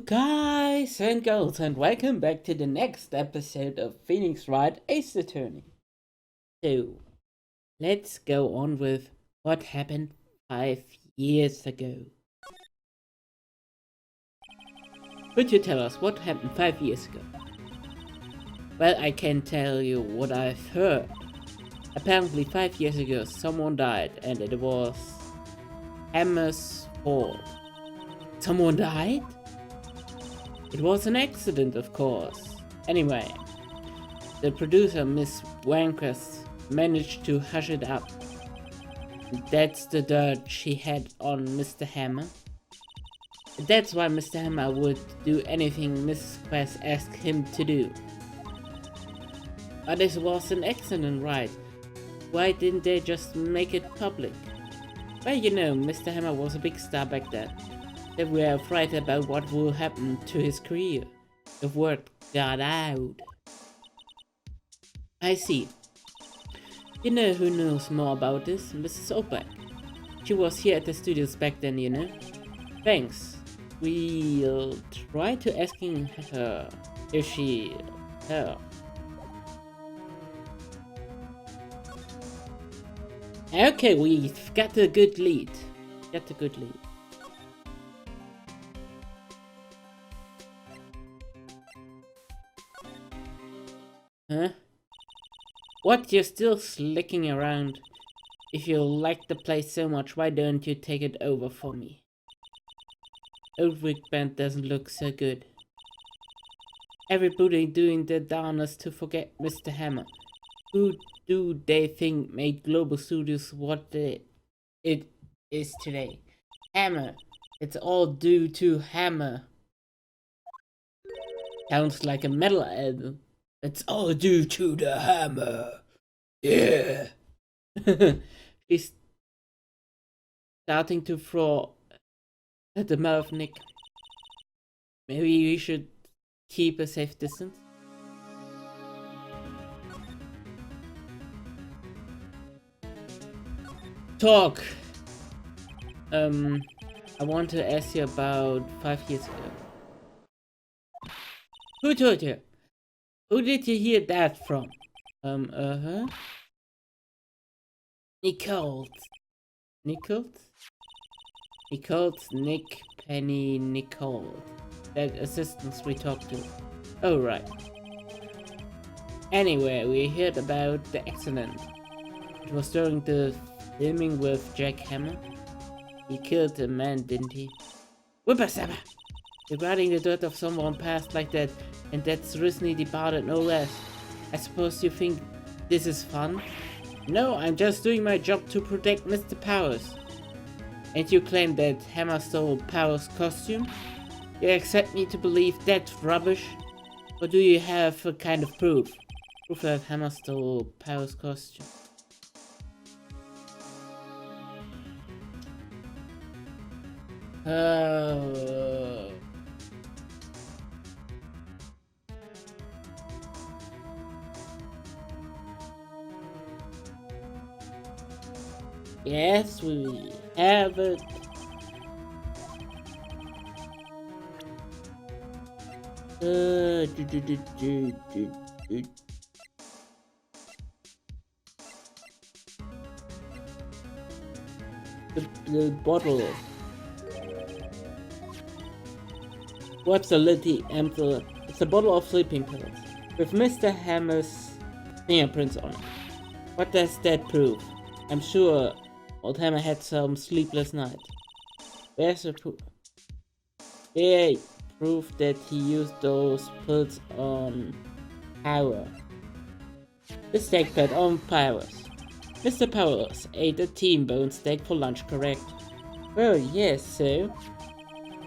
guys and girls, and welcome back to the next episode of Phoenix Wright Ace Attorney. So, let's go on with what happened 5 years ago. Could you tell us what happened 5 years ago? Well, I can tell you what I've heard. Apparently 5 years ago someone died and it was Hammer's fault. Someone died? It was an accident, of course. Anyway, the producer, Miss Wankers, managed to hush it up. That's the dirt she had on Mr. Hammer. That's why Mr. Hammer would do anything Mrs. Quest asked him to do. But this was an accident, right? Why didn't they just make it public? Well, you know, Mr. Hammer was a big star back then. They were afraid about what would happen to his career if word got out. I see. You know who knows more about this? Mrs. Obeck. She was here at the studios back then, you know. Thanks. We'll try to asking her if she... her. Okay, we've got a good lead. Huh? What, you're still slicking around? If you like the place so much, why don't you take it over for me? Old Rick Band doesn't look so good. Everybody doing their darnest to forget Mr. Hammer. Who do they think made Global Studios what it is today? Hammer. It's all due to Hammer. Sounds like a metal album. It's all due to the hammer. Yeah. He's starting to throw at the mouth, Nick. Maybe we should keep a safe distance. Talk. I want to ask you about 5 years ago. Who told you? Who did you hear that from? Nichols. Nick, Penny, Nicole. That assistants we talked to. Oh, right. Anyway, we heard about the accident. It was during the filming with Jack Hammer. He killed a man, didn't he? Whippersnapper! Regarding the dirt of someone passed like that, and that's recently departed, no less. I suppose you think this is fun? No, I'm just doing my job to protect Mr. Powers. And you claim that Hammer stole Powers' costume? You expect me to believe that rubbish? Or do you have a kind of proof? Proof that Hammer stole Powers' costume? Oh... Yes, we have it. The bottle. What's the litty empty? It's a bottle of sleeping pills with Mr. Hammer's fingerprints on it. What does that prove? I'm sure Old Hammer had some sleepless night. Where's the proof? Yeah, proof that he used those pills on Power. The steak pad on Powers. Mr. Powers ate a T-bone steak for lunch, correct? Well, yes, so...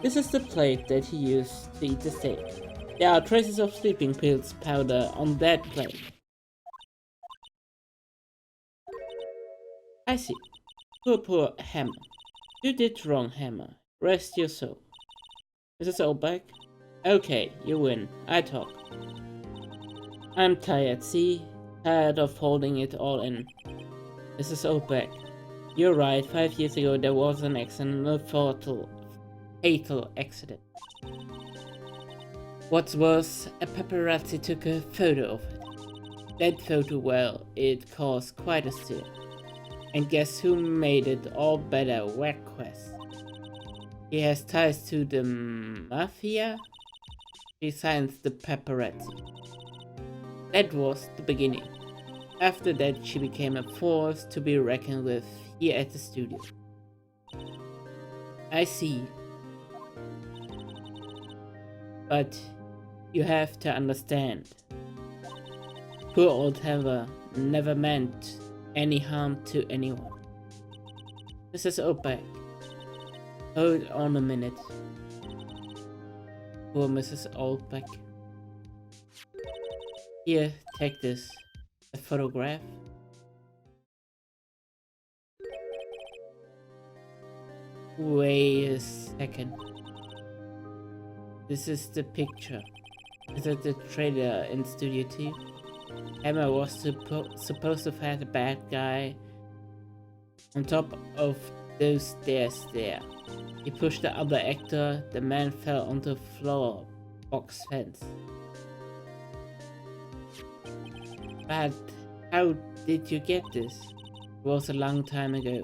This is the plate that he used to eat the steak. There are traces of sleeping pills powder on that plate. I see. Poor Hammer. You did wrong, Hammer. Rest your soul. Mrs. Obeck? Okay, you win. I talk. I'm tired, see? Tired of holding it all in. Mrs. Obeck. You're right, 5 years ago there was an accident, a fatal fatal accident. What's worse, a paparazzi took a photo of it. That photo, well, it caused quite a stir. And guess who made it all better? Wreckquest. He has ties to the mafia. She signs the paparazzi. That was the beginning. After that, she became a force to be reckoned with here at the studio. I see. But you have to understand. Poor old Heather never meant any harm to anyone. Mrs. Oldbeck, hold on a minute. Poor Mrs. Oldbeck. Here, take this. A photograph. Wait a second. This is the picture. Is it the trailer in Studio 2? Emma was supposed to have the bad guy on top of those stairs there. He pushed the other actor. The man fell onto the floor box fence. But how did you get this? It was a long time ago.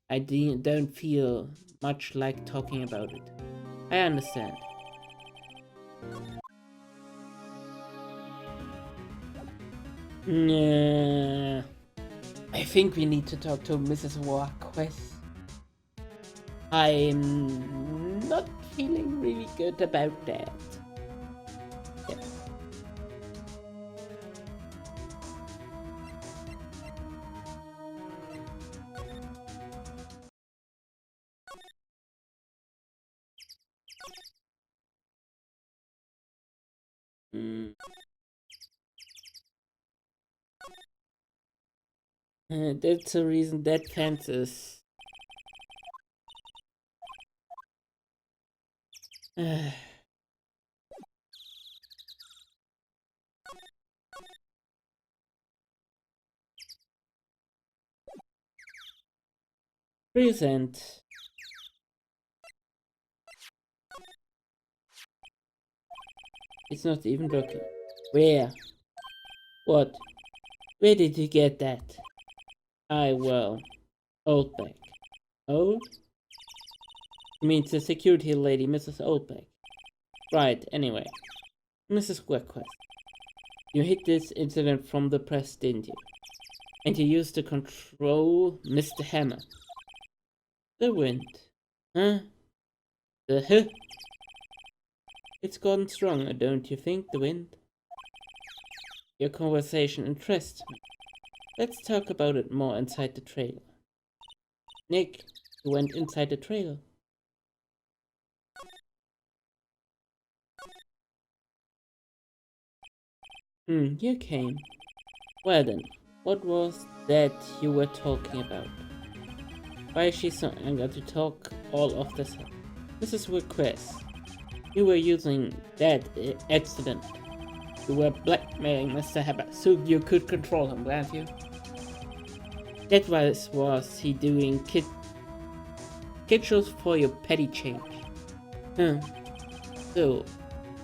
I don't feel much like talking about it. I understand. I think we need to talk to Mrs. Wreckquest. I'm not feeling really good about that. Yeah. That's the reason that fence is. Present. It's not even looking. Where? What? Where did you get that? Well, Oldbeck. Old? You mean the security lady, Mrs. Oldbeck. Right, anyway. Mrs. Wreckquest. You hid this incident from the press, didn't you? And you used to control Mr. Hammer. The wind. Huh? The huh? It's gotten stronger, don't you think, the wind? Your conversation interests me. Let's talk about it more inside the trailer. Nick, you went inside the trailer. You came. Well then, what was that you were talking about? Why is she so angered to talk all of this? Mrs. Wreckquest, you were using that accident. You were blackmailing Mr. Herbert so you could control him, weren't you? That was he doing kid shows for your petty change. So,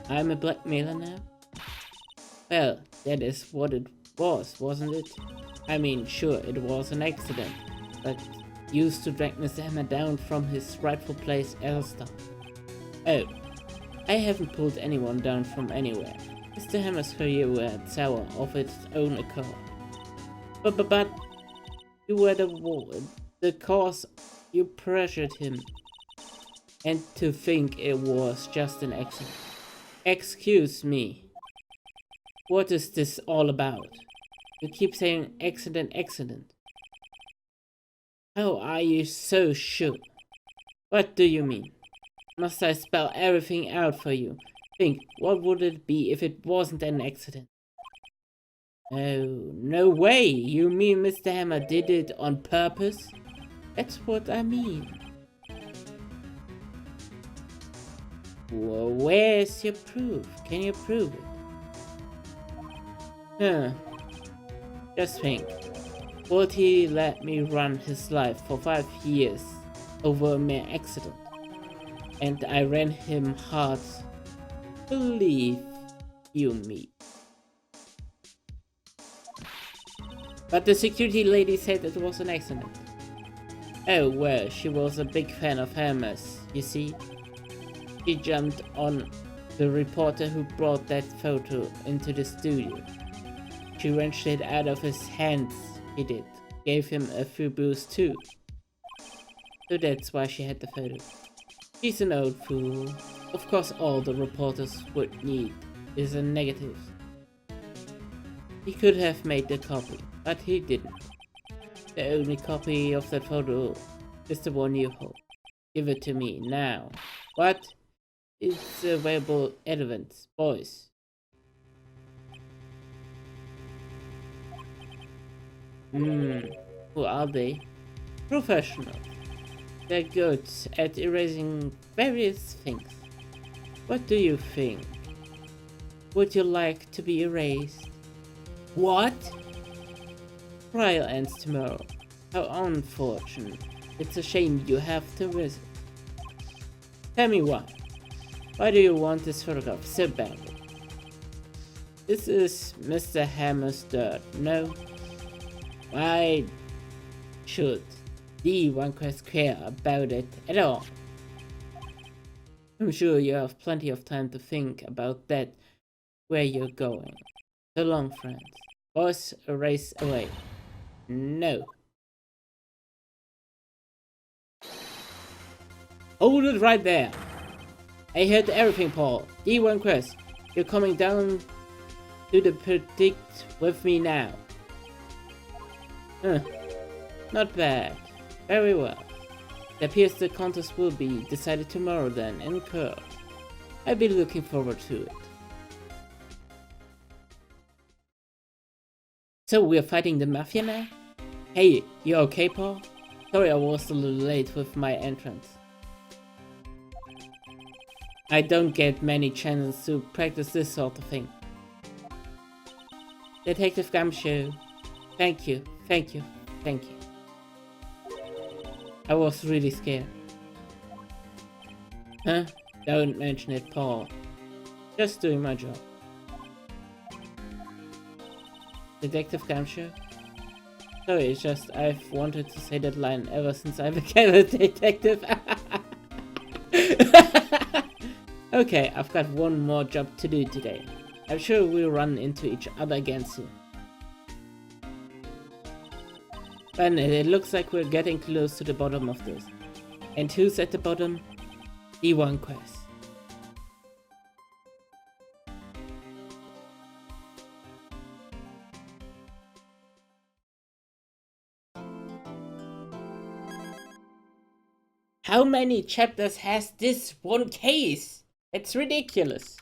I'm a blackmailer now? Well, that is what it was, wasn't it? I mean, sure, it was an accident, but used to drag Mr. Hammer down from his rightful place as a star. Oh, I haven't pulled anyone down from anywhere. Mr. Hammer's career went sour of its own accord. But you were the cause. You pressured him. And to think it was just an accident. Excuse me. What is this all about? You keep saying accident. How are you so sure? What do you mean? Must I spell everything out for you? Think, what would it be if it wasn't an accident? Oh, no way! You mean Mr. Hammer did it on purpose? That's what I mean. Well, where's your proof? Can you prove it? Just think. Would he let me run his life for 5 years over a mere accident? and I ran him hard. Believe you me. But the security lady said it was an accident. Oh well, she was a big fan of hammers, you see. She jumped on the reporter who brought that photo into the studio. She wrenched it out of his hands, he did. Gave him a few blows too. So that's why she had the photo. She's an old fool. Of course all the reporters would need is a negative. He could have made the copy, but he didn't. The only copy of that photo is the one you hold. Give it to me now. What? It's available evidence, boys. Who are they? Professionals. They're good at erasing various things. What do you think? Would you like to be erased? What? Trial ends tomorrow. How unfortunate. It's a shame you have to visit. Tell me why. Why do you want this photograph so badly? This is Mr. Hammer's dirt, no? Why should the one care about it at all? I'm sure you have plenty of time to think about that where you're going. So long, friends. Boys, a race away. No. Hold it right there. I heard everything, Paul. D1 Quest, you're coming down to the predict with me now. Not bad. Very well. It appears the contest will be decided tomorrow then, in Perth. I'll be looking forward to it. So we're fighting the Mafia now? Hey, you okay, Paul? Sorry I was a little late with my entrance. I don't get many chances to practice this sort of thing. Detective Gumshoe, thank you, thank you, thank you. I was really scared. Huh? Don't mention it, Paul. Just doing my job. Detective Gumshoe? Sorry, it's just I've wanted to say that line ever since I became a detective. Okay, I've got one more job to do today. I'm sure we'll run into each other again soon. But it looks like we're getting close to the bottom of this. And who's at the bottom? D1 Quest. How many chapters has this one case? It's ridiculous.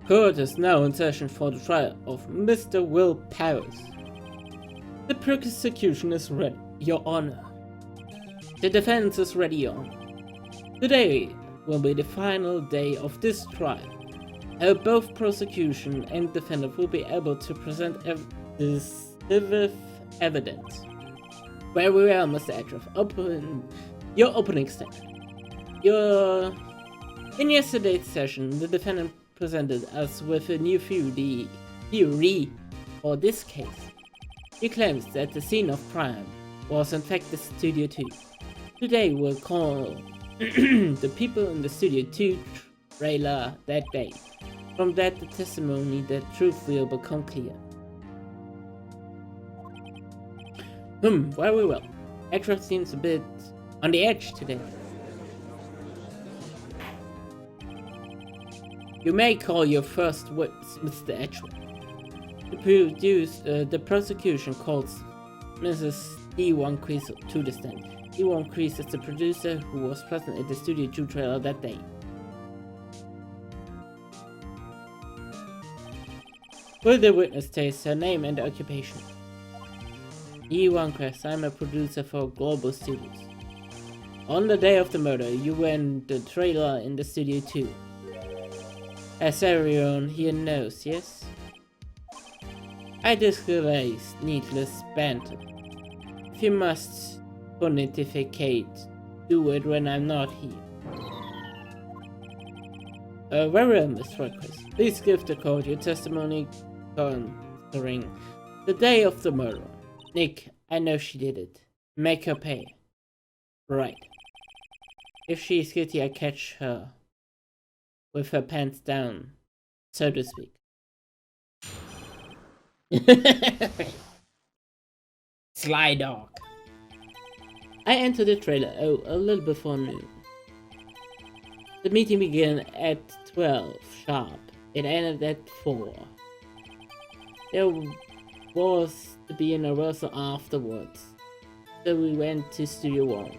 Court is now in session for the trial of Mr. Will Powers. The prosecution is ready, Your Honor. The defense is ready, Your Honor. Today will be the final day of this trial. Both prosecution and defendant will be able to present decisive evidence. Very well, Mr. Atroff. Your opening statement. In yesterday's session, the defendant presented us with a new theory for this case. He claims that the scene of crime was in fact the Studio 2. Today we'll call the people in the Studio 2 trailer that day. From that the testimony, the truth will become clear. Very well. Atroff seems a bit on the edge today. You may call your first witness, Mr. Atroff. The prosecution calls Mrs. D1 Crease to the stand. D1 Crease is the producer who was present at the Studio 2 trailer that day. Will the witness state her name and occupation? D1 Quest, I'm a producer for Global Studios. On the day of the murder, you were in the trailer in the Studio 2. As everyone here knows, yes? I disguise needless banter. If you must pontificate, do it when I'm not here. Very honest request. Please give the court your testimony concerning the day of the murder. Nick, I know she did it. Make her pay. Right. If she is guilty, I catch her with her pants down, so to speak. Sly dog. I entered the trailer a little before noon. The meeting began at 12 sharp. It ended at 4. There was to be an rehearsal afterwards, so we went to Studio 1.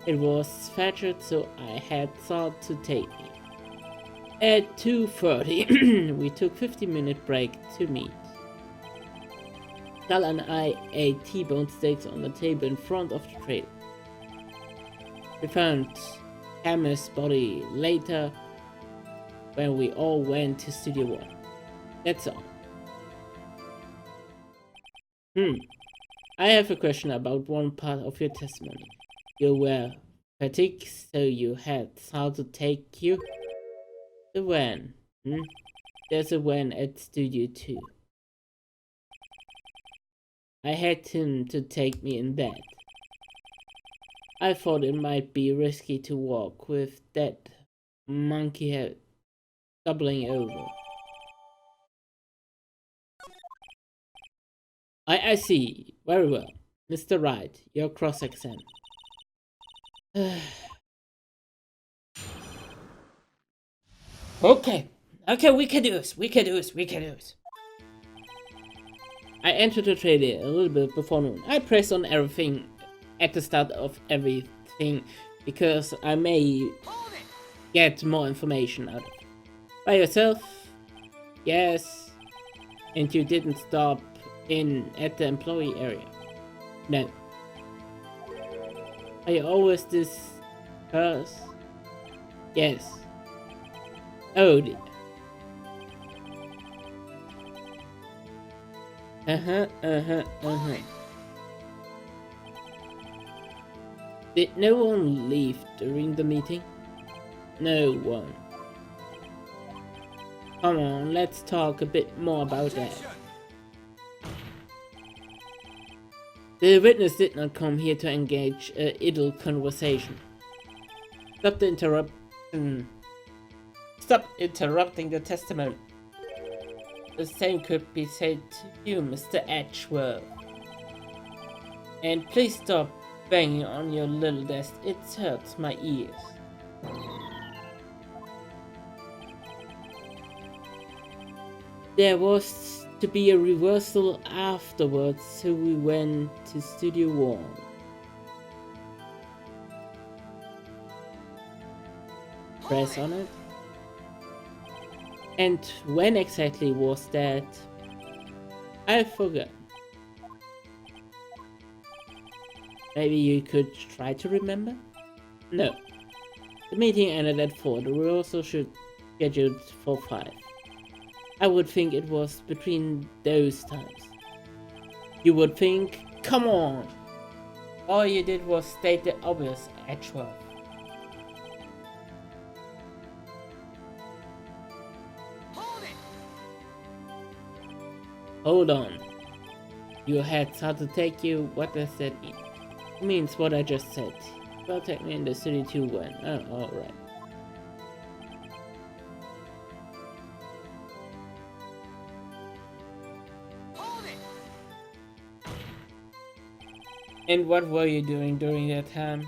It was featured, so I had thought to take me. At 2:30, we took 15-minute break to meet. Sal and I ate T-bone steaks on the table in front of the trailer. We found Hammer's body later when we all went to Studio 1. That's all. I have a question about one part of your testimony. You were fatigued, so you had Sal to take you? The van. There's a van at Studio 2. I had him to take me in that. I thought it might be risky to walk with that monkey head doubling over. I see. Very well. Mr. Wright, you're cross-examined. Okay, we can do this. I entered the trailer a little bit before noon. I pressed on everything at the start of everything because I may get more information out of it. By yourself? Yes. And you didn't stop in at the employee area? No. Are you always this curse? Yes. Oh dear. Did no one leave during the meeting? No one. Come on, let's talk a bit more about that. The witness did not come here to engage a idle conversation. Stop interrupting the testimony. The same could be said to you, Mr. Edgeworth. And please stop banging on your little desk, it hurts my ears. There was to be a rehearsal afterwards, so we went to Studio 1. Press on it. And when exactly was that? I forgot. Maybe you could try to remember? No. The meeting ended at 4. The rehearsal should scheduled for 5. I would think it was between those times. You would think, come on! All you did was state the obvious, Edgeworth. Hold on. You had Sal to take you, what does that mean? It means what I just said. Well, take me in the city too when. Oh, alright. And what were you doing during that time?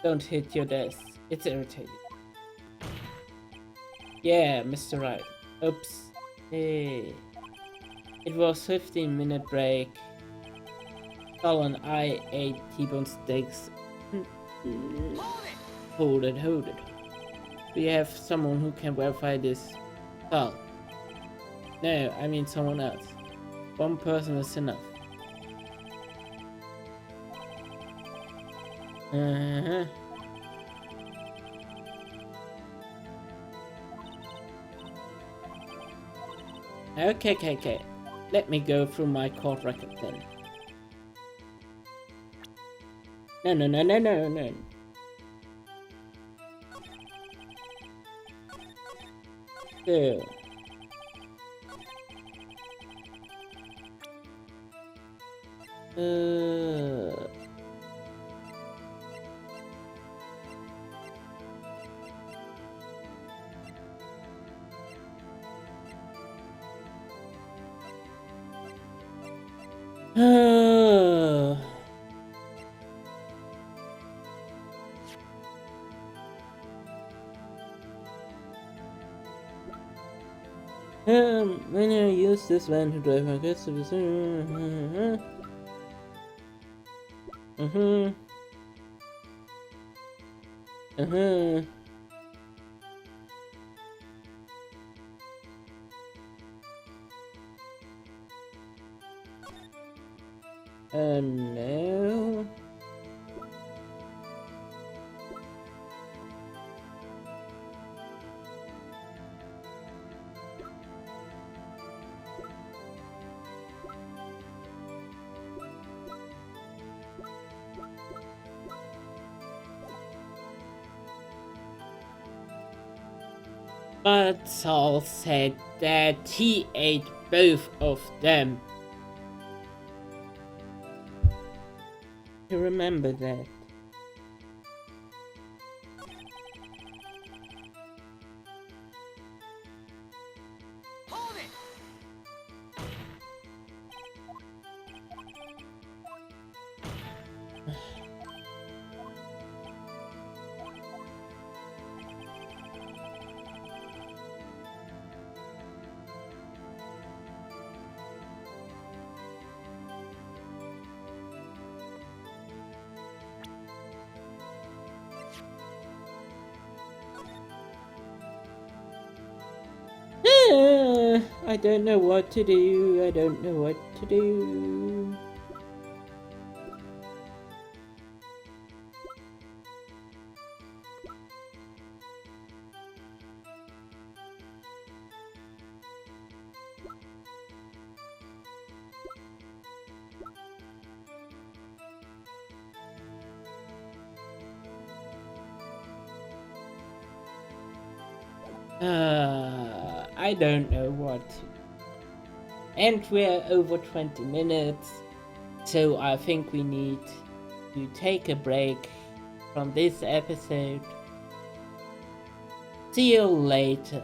Don't hit your desk. It's irritating. Yeah, Mr. Wright. Oops. Hey. It was 15-minute break. Sal and I ate T-bone steaks. Hold it. We have someone who can verify this. Sal. No, I mean someone else. One person is enough. Okay. Let me go through my court record then. No, no, no, no, no, no. So. When I use this van to drive my kids to the no. But Saul said that he ate both of them. You remember that. Hold it! I don't know what to do. I don't know what to do. I don't know what. And we're over 20 minutes, so I think we need to take a break from this episode. See you later.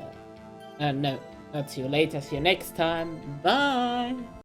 No, not see you later, see you next time. Bye!